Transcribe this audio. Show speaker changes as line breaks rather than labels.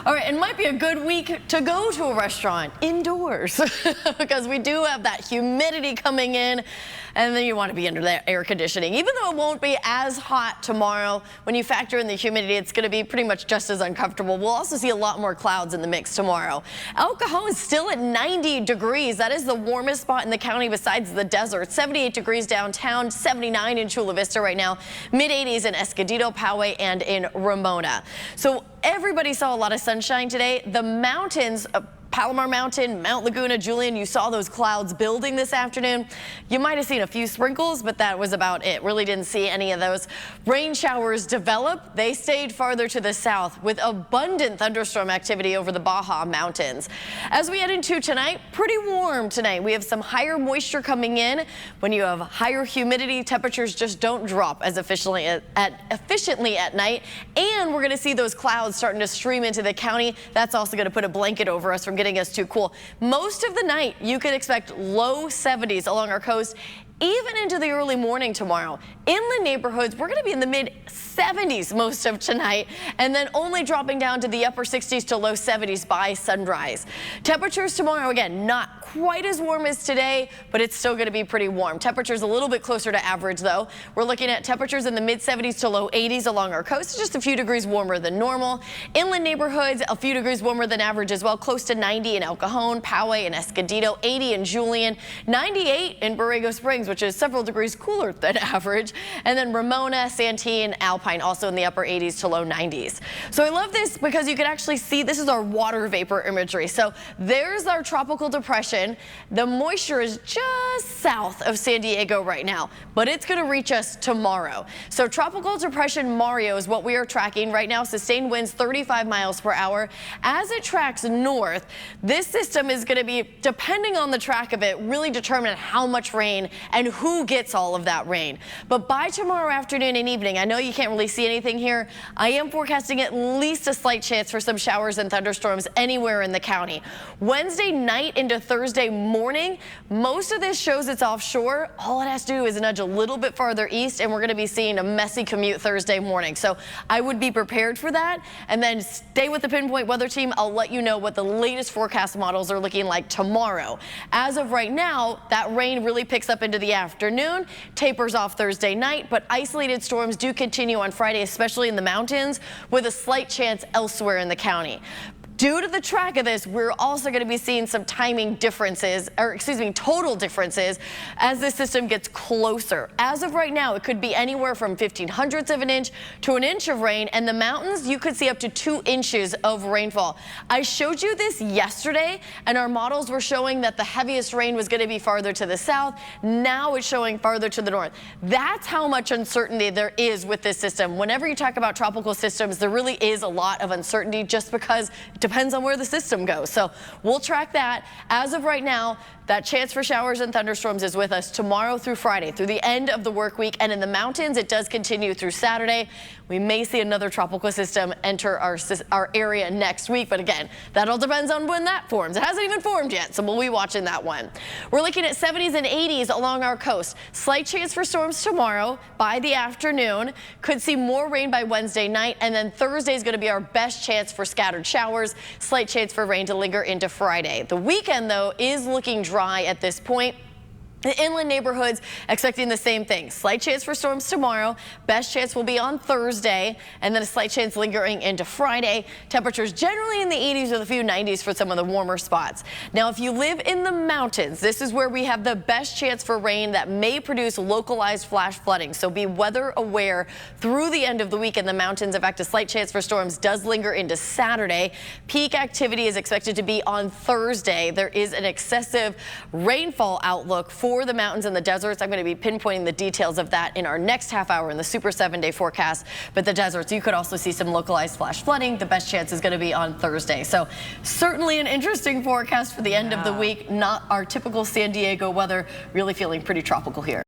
All right, it might be a good week to go to a restaurant indoors because we do have that humidity coming in, and then you want to be under that air conditioning. Even though it won't be as hot tomorrow, when you factor in the humidity, it's going to be pretty much just as uncomfortable. We'll also see a lot more clouds in the mix tomorrow. El Cajon is still at 90 degrees. That is the warmest spot in the county besides the desert. 78 degrees downtown, 79 in Chula Vista right now, mid-80s in Escondido, Poway, and in Ramona. So everybody saw a lot of sunshine today. The mountains, Palomar Mountain, Mount Laguna, Julian, you saw those clouds building this afternoon. You might have seen a few sprinkles, but that was about it. Really didn't see any of those. Rain showers developed. They stayed farther to the south with abundant thunderstorm activity over the Baja Mountains. As we head into tonight, pretty warm tonight. We have some higher moisture coming in. When you have higher humidity, temperatures just don't drop as efficiently at night. And we're going to see those clouds starting to stream into the county. That's also going to put a blanket over us from getting us too cool. Most of the night, you can expect low 70s along our coast, even into the early morning tomorrow. Inland neighborhoods, we're going to be in the mid-70s most of tonight, and then only dropping down to the upper 60s to low 70s by sunrise. Temperatures tomorrow, again, not quite as warm as today, but it's still going to be pretty warm. Temperatures a little bit closer to average, though. We're looking at temperatures in the mid-70s to low 80s along our coast, just a few degrees warmer than normal. Inland neighborhoods, a few degrees warmer than average as well, close to 90 in El Cajon, Poway, and Escondido, 80 in Julian, 98 in Borrego Springs, which is several degrees cooler than average. And then Ramona, Santee, and Alpine also in the upper 80s to low 90s. So I love this because you can actually see this is our water vapor imagery. So there's our tropical depression. The moisture is just south of San Diego right now, but it's going to reach us tomorrow. So tropical depression Mario is what we are tracking right now. Sustained winds 35 miles per hour. As it tracks north, this system is going to be, depending on the track of it, really determine how much rain and who gets all of that rain. But by tomorrow afternoon and evening, I know you can't really see anything here. I am forecasting at least a slight chance for some showers and thunderstorms anywhere in the county. Wednesday night into Thursday morning, most of this shows it's offshore. All it has to do is nudge a little bit farther east, and we're going to be seeing a messy commute Thursday morning. So I would be prepared for that, and then stay with the Pinpoint Weather Team. I'll let you know what the latest forecast models are looking like tomorrow. As of right now, that rain really picks up into the afternoon, tapers off Thursday night, but isolated storms do continue on Friday, especially in the mountains, with a slight chance elsewhere in the county. Due to the track of this, we're also going to be seeing some timing differences, or excuse me, total differences as this system gets closer. As of right now, it could be anywhere from 0.15 of an inch to an inch of rain, and the mountains, you could see up to 2 inches of rainfall. I showed you this yesterday, and our models were showing that the heaviest rain was going to be farther to the south. Now it's showing farther to the north. That's how much uncertainty there is with this system. Whenever you talk about tropical systems, there really is a lot of uncertainty just because it depends on where the system goes. So we'll track that. As of right now, that chance for showers and thunderstorms is with us tomorrow through Friday, through the end of the work week. And in the mountains, it does continue through Saturday. We may see another tropical system enter our area next week. But again, that all depends on when that forms. It hasn't even formed yet, so we'll be watching that one. We're looking at 70s and 80s along our coast. Slight chance for storms tomorrow by the afternoon. Could see more rain by Wednesday night. And then Thursday is going to be our best chance for scattered showers. Slight chance for rain to linger into Friday. The weekend, though, is looking dry at this point. The inland neighborhoods expecting the same thing. Slight chance for storms tomorrow. Best chance will be on Thursday, and then a slight chance lingering into Friday. Temperatures generally in the 80s with a few 90s for some of the warmer spots. Now, if you live in the mountains, this is where we have the best chance for rain that may produce localized flash flooding. So be weather aware through the end of the week in the mountains. In fact, a slight chance for storms does linger into Saturday. Peak activity is expected to be on Thursday. There is an excessive rainfall outlook for the mountains and the deserts. I'm going to be pinpointing the details of that in our next half hour in the Super 7-day forecast. But the deserts, you could also see some localized flash flooding. The best chance is going to be on Thursday. So certainly an interesting forecast for the end of the week. Not our typical San Diego weather, really feeling pretty tropical here.